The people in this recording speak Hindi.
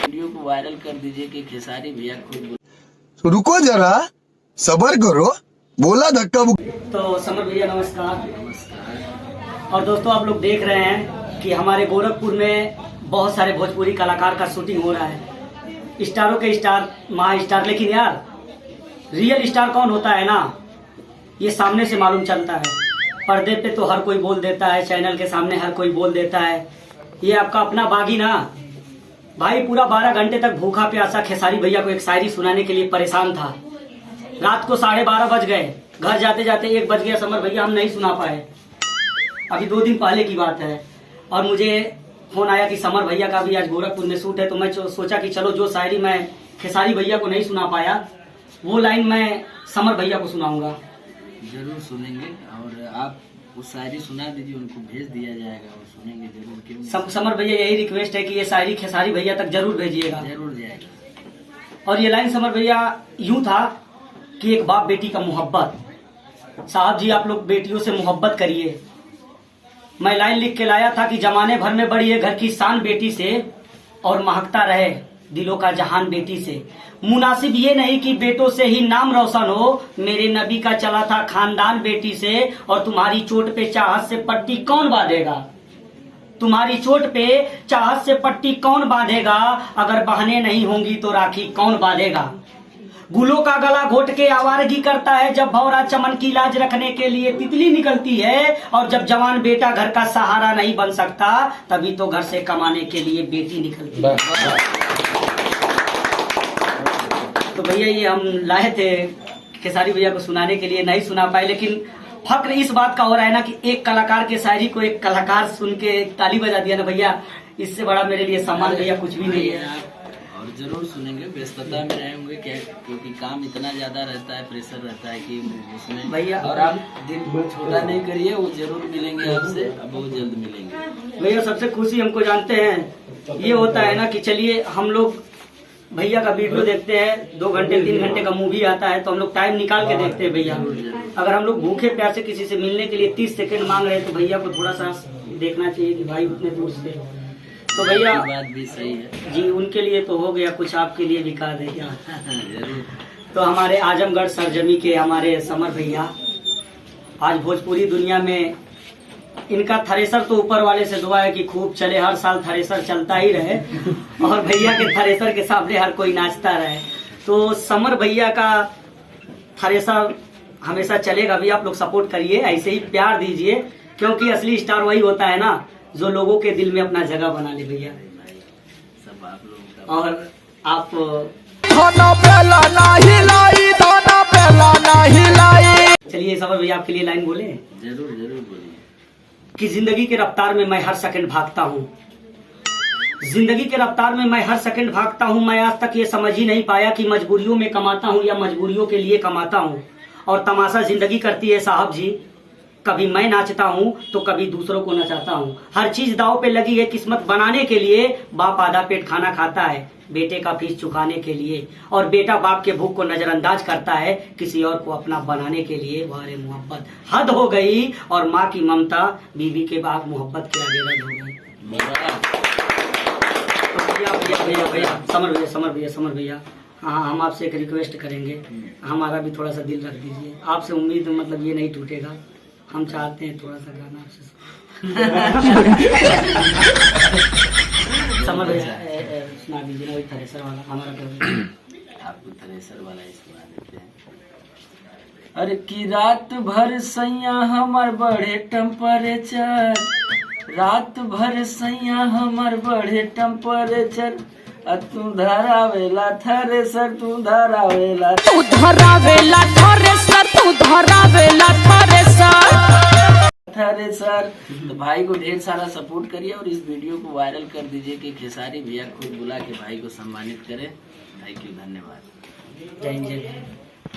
वीडियो को वायरल कर दीजिए कि खेसारी भैया खुद तो रुको जरा सबर करो, बोला धक्का तो समर भैया नमस्कार। और दोस्तों आप लोग देख रहे हैं कि हमारे गोरखपुर में बहुत सारे भोजपुरी कलाकार का शूटिंग हो रहा है। स्टारों के स्टार, महा स्टार, लेकिन यार रियल स्टार कौन होता है ना, ये सामने से मालूम चलता है। पर्दे पे तो हर कोई बोल देता है, चैनल के सामने हर कोई बोल देता है। ये आपका अपना बागी ना भाई पूरा 12 घंटे तक भूखा प्यासा खेसारी भैया को एक शायरी सुनाने के लिए परेशान था। रात को 12:30 बज गए, घर जाते जाते 1 बज गया। समर भैया हम नहीं सुना पाए। अभी 2 दिन पहले की बात है और मुझे फोन आया कि समर भैया का भी आज गोरखपुर में शूट है। तो मैं सोचा कि चलो जो शायरी मैं खेसारी भैया को नहीं सुना पाया वो लाइन मैं समर भैया को सुनाऊंगा। जरूर सुनेंगे और आप उस शायरी सुना दीजिए, उनको भेज दिया जाएगा और सुनेंगे जरूर। क्यों समर भैया यही रिक्वेस्ट है कि ये शायरी खेसारी भैया तक जरूर भेजिएगा। जरूर जाएगा। और ये लाइन समर भैया यूं था कि एक बाप बेटी का मोहब्बत। साहब जी आप लोग बेटियों से मोहब्बत करिए। मैं लाइन लिख के लाया था कि जमाने भर में बड़ी है घर की शान बेटी से और महकता रहे दिलों का जहान बेटी से। मुनासिब ये नहीं कि बेटों से ही नाम रोशन हो, मेरे नबी का चला था खानदान बेटी से। और तुम्हारी चोट पे चाहत से पट्टी कौन बांधेगा, तुम्हारी चोट पे चाहत से पट्टी कौन बांधेगा, अगर बहने नहीं होंगी तो राखी कौन बांधेगा। गुलों का गला घोट के आवारगी करता है, जब भौरा चमन की लाज रखने के लिए तितली निकलती है। और जब जवान बेटा घर का सहारा नहीं बन सकता तभी तो घर से कमाने के लिए बेटी निकलती है। तो भैया ये हम लाए थे खेसारी भैया को सुनाने के लिए, नहीं सुना पाए। लेकिन फक्र इस बात का हो रहा है ना कि एक कलाकार के शायरी को एक कलाकार सुन के ताली बजा दिया ना भैया, इससे बड़ा मेरे लिए सम्मान भैया कुछ भी नहीं है। और जरूर सुनेंगे, व्यस्तता में रहेंगे क्योंकि काम इतना ज्यादा रहता है, प्रेशर रहता है कि उसमें भैया। और आप दिन छोटा नहीं करिए, वो जरूर मिलेंगे आपसे, बहुत जल्द मिलेंगे भैया। सबसे खुशी हमको जानते हैं ये होता है ना कि चलिए हम लोग भैया का वीडियो देखते हैं, 2 घंटे 3 घंटे का मूवी आता है तो हम लोग टाइम निकाल के देखते हैं भैया। अगर हम लोग भूखे प्यासे किसी से मिलने के लिए 30 सेकंड मांग रहे हैं तो भैया को थोड़ा सा देखना चाहिए कि भाई उतने दूर से। तो भैया बात भी सही है जी, उनके लिए तो हो गया, कुछ आपके लिए भी कहा दे क्या। जरूर। तो हमारे आजमगढ़ सरजमी के हमारे समर भैया आज भोजपुरी दुनिया में इनका थ्रेसर तो ऊपर वाले से दुआ है कि खूब चले, हर साल थ्रेसर चलता ही रहे और भैया के थ्रेसर के सामने हर कोई नाचता रहे। तो समर भैया का थ्रेसर हमेशा चलेगा भी। आप लोग सपोर्ट करिए, ऐसे ही प्यार दीजिए, क्योंकि असली स्टार वही होता है ना जो लोगों के दिल में अपना जगह बना ले भैया। सब आप लोगों का। और आप चलिए समर भैया आपके लिए लाइन बोले। जरूर जरूर बोलिए। कि जिंदगी के रफ्तार में मैं हर सेकंड भागता हूँ, जिंदगी के रफ्तार में मैं हर सेकंड भागता हूँ। मैं आज तक ये समझ ही नहीं पाया कि मजबूरियों में कमाता हूँ या मजबूरियों के लिए कमाता हूँ। और तमाशा जिंदगी करती है साहब जी, कभी मैं नाचता हूँ तो कभी दूसरों को नचाता हूँ। हर चीज दाव पे लगी है किस्मत बनाने के लिए। बाप आधा पेट खाना खाता है बेटे का फीस चुकाने के लिए, और बेटा बाप के भूख को नजरअंदाज करता है किसी और को अपना बनाने के लिए। बारे मोहब्बत हद हो गई और माँ की ममता बीवी के बाद मोहब्बत के आगे रद्द हो गई। भैया भैया समर भैया हाँ, हम आपसे एक रिक्वेस्ट करेंगे, हमारा भी थोड़ा सा दिल रख दीजिए। आपसे उम्मीद मतलब ये नहीं टूटेगा, हम चाहते हैं थोड़ा सा गाना आपसे समर भैया सुना दीजिए ना, वही थ्रेसर वाला हमारा। आपको थ्रेसर वाला ही सुना देते हैं। अरे की रात भर सैया हमर बढ़े टेम्परेचर, रात भर सैया हमर बढ़े टेम्परेचर तू धरावेला थ्रेसर तू धरावेला थ्रेसर तू धरावेला थ्रेसर। तो भाई को ढेर सारा सपोर्ट करिए और इस वीडियो को वायरल कर दीजिए कि खेसारी भैया खुद बुला के भाई को सम्मानित करे। थैंक यू, धन्यवाद। जय हिंद।